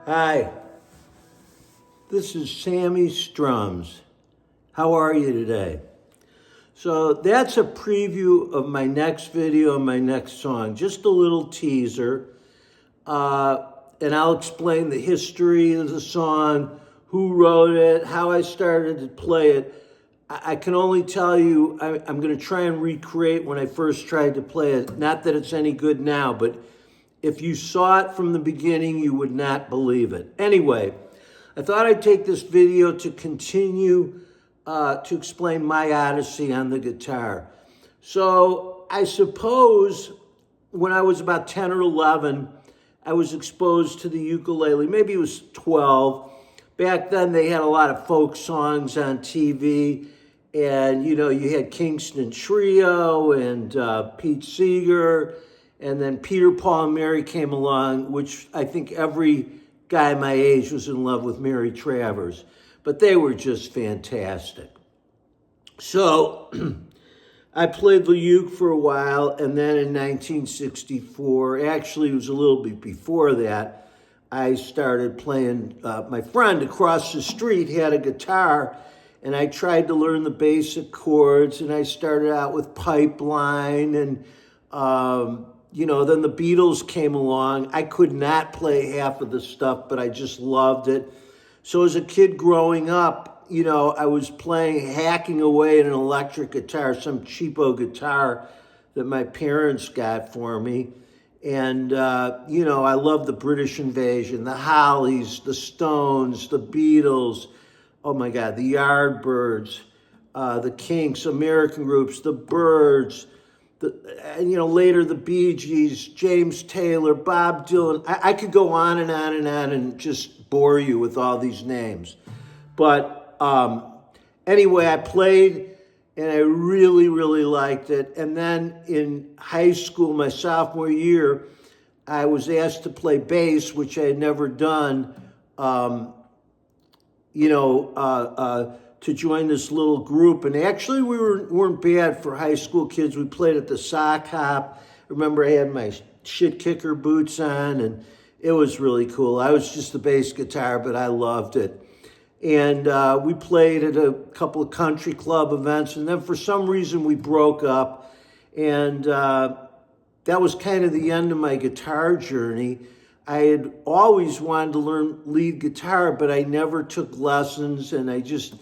Hi, this is Sammy Strums. How are you today? So that's a preview of my next video and my next song, just a little teaser. And I'll explain the history of the song, who wrote it, how I started to play it. I can only tell you, I'm going to try and recreate when I first tried to play it. Not that it's any good now, but if you saw it from the beginning, you would not believe it. Anyway, I thought I'd take this video to continue to explain my odyssey on the guitar. So I suppose when I was about 10 or 11, I was exposed to the ukulele. Maybe it was 12. Back then, they had a lot of folk songs on TV. And, you had Kingston Trio and Pete Seeger. And then Peter, Paul, and Mary came along, which I think every guy my age was in love with Mary Travers. But they were just fantastic. So I played the uke for a while, and then in 1964, actually it was a little bit before that, I started playing. My friend across the street had a guitar, and I tried to learn the basic chords, and I started out with Pipeline, and then the Beatles came along. I could not play half of the stuff, but I just loved it. So as a kid growing up, I was hacking away at an electric guitar, some cheapo guitar that my parents got for me. And, I loved the British Invasion, the Hollies, the Stones, the Beatles, oh my God, the Yardbirds, the Kinks, American groups, the Byrds, later the Bee Gees, James Taylor, Bob Dylan. I could go on and on and on and just bore you with all these names. But anyway, I played and I really, really liked it. And then in high school, my sophomore year, I was asked to play bass, which I had never done, to join this little group. And actually, we weren't bad for high school kids. We played at the sock hop. Remember, I had my shit kicker boots on, and it was really cool. I was just the bass guitar, but I loved it. And we played at a couple of country club events, and then for some reason we broke up, and that was kind of the end of my guitar journey. I had always wanted to learn lead guitar, but I never took lessons, and I just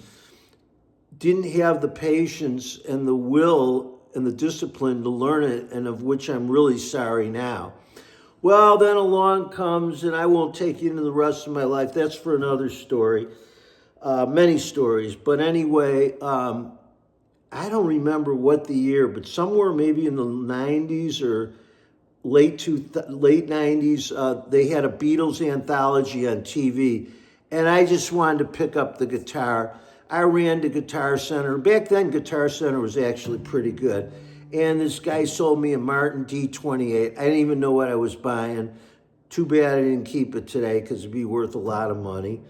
didn't have the patience and the will and the discipline to learn it, and of which I'm really sorry now. Well, then along comes, and I won't take you into the rest of my life. That's for another story. Many stories. But anyway, I don't remember what the year, but somewhere maybe in the 90s or late 90s, they had a Beatles anthology on TV. And I just wanted to pick up the guitar. I ran to Guitar Center. Back then, Guitar Center was actually pretty good. And this guy sold me a Martin D28. I didn't even know what I was buying. Too bad I didn't keep it today because it'd be worth a lot of money.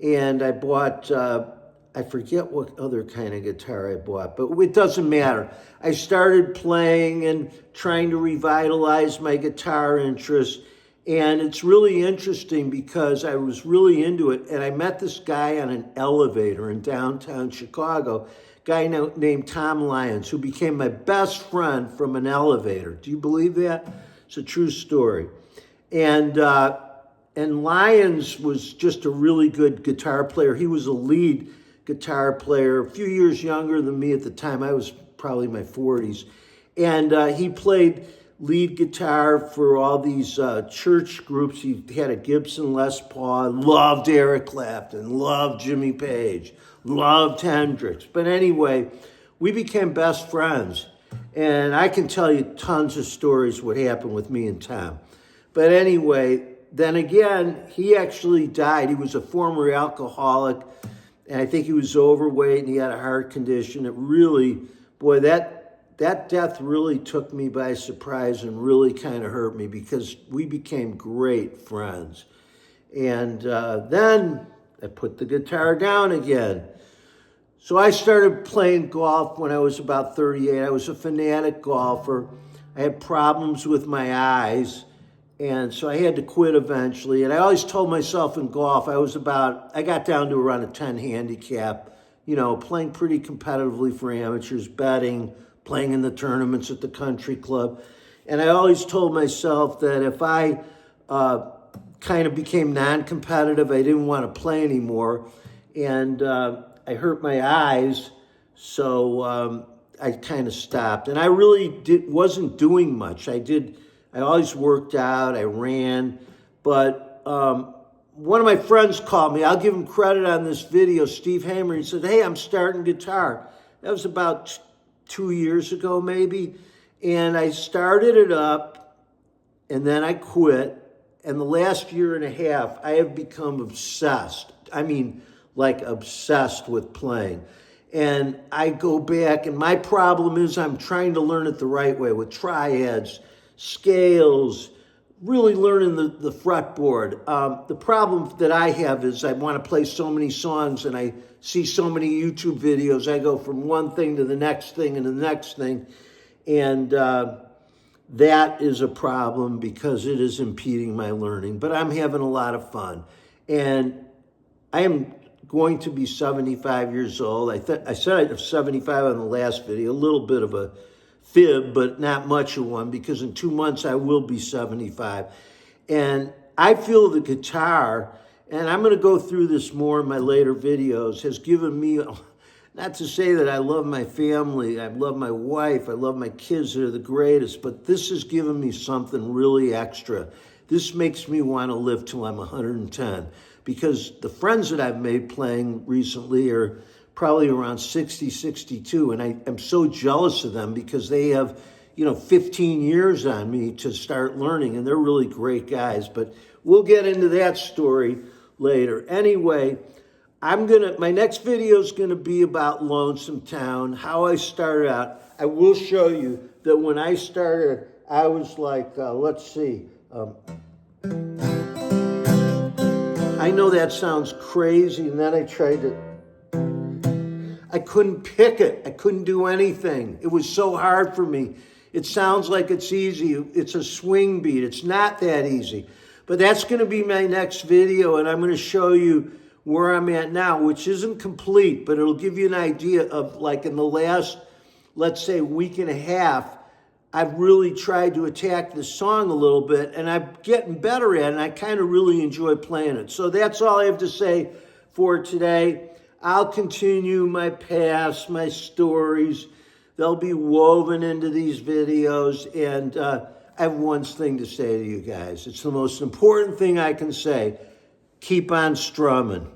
And I bought, I forget what other kind of guitar I bought, but it doesn't matter. I started playing and trying to revitalize my guitar interest. And it's really interesting because I was really into it. And I met this guy on an elevator in downtown Chicago, a guy named Tom Lyons, who became my best friend from an elevator. Do you believe that? It's a true story. And Lyons was just a really good guitar player. He was a lead guitar player, a few years younger than me at the time. I was probably in my 40s. And he played lead guitar for all these church groups. He had a Gibson Les Paul, loved Eric Clapton, loved Jimmy Page, loved Hendrix. But anyway, we became best friends. And I can tell you tons of stories what happened with me and Tom. But anyway, then again, he actually died. He was a former alcoholic, and I think he was overweight, and he had a heart condition. It really, boy, that death really took me by surprise and really kind of hurt me because we became great friends. And then I put the guitar down again. So I started playing golf when I was about 38. I was a fanatic golfer. I had problems with my eyes. And so I had to quit eventually. And I always told myself in golf, I got down to around a 10 handicap, you know, playing pretty competitively for amateurs, betting, playing in the tournaments at the country club. And I always told myself that if I kind of became non-competitive, I didn't want to play anymore. And I hurt my eyes, so I kind of stopped. And I really wasn't doing much. I always worked out, I ran, but one of my friends called me. I'll give him credit on this video, Steve Hamer. He said, hey, I'm starting guitar. That was about 2 years ago, maybe. And I started it up, and then I quit. And the last year and a half, I have become obsessed. I mean, like obsessed with playing. And I go back, and my problem is I'm trying to learn it the right way with triads, scales, really learning the fretboard. The problem that I have is I want to play so many songs and I see so many YouTube videos. I go from one thing to the next thing and the next thing. And that is a problem because it is impeding my learning. But I'm having a lot of fun. And I am going to be 75 years old. I said I was 75 on the last video, a little bit of a fib, but not much of one, because in 2 months I will be 75. And I feel the guitar, and I'm going to go through this more in my later videos, has given me, not to say that I love my family, I love my wife, I love my kids, they're the greatest, but this has given me something really extra. This makes me want to live till I'm 110, because the friends that I've made playing recently are probably around 60, 62. And I'm so jealous of them because they have, 15 years on me to start learning, and they're really great guys. But we'll get into that story later. Anyway, my next video is gonna be about Lonesome Town, how I started out. I will show you that when I started, I was like, let's see. I know that sounds crazy, and then I tried to, I couldn't pick it. I couldn't do anything. It was so hard for me. It sounds like it's easy. It's a swing beat. It's not that easy. But that's going to be my next video, and I'm going to show you where I'm at now, which isn't complete, but it'll give you an idea of, like, in the last, let's say, week and a half, I've really tried to attack this song a little bit, and I'm getting better at it, and I kind of really enjoy playing it. So that's all I have to say for today. I'll continue my past, my stories. They'll be woven into these videos. And I have one thing to say to you guys. It's the most important thing I can say. Keep on strumming.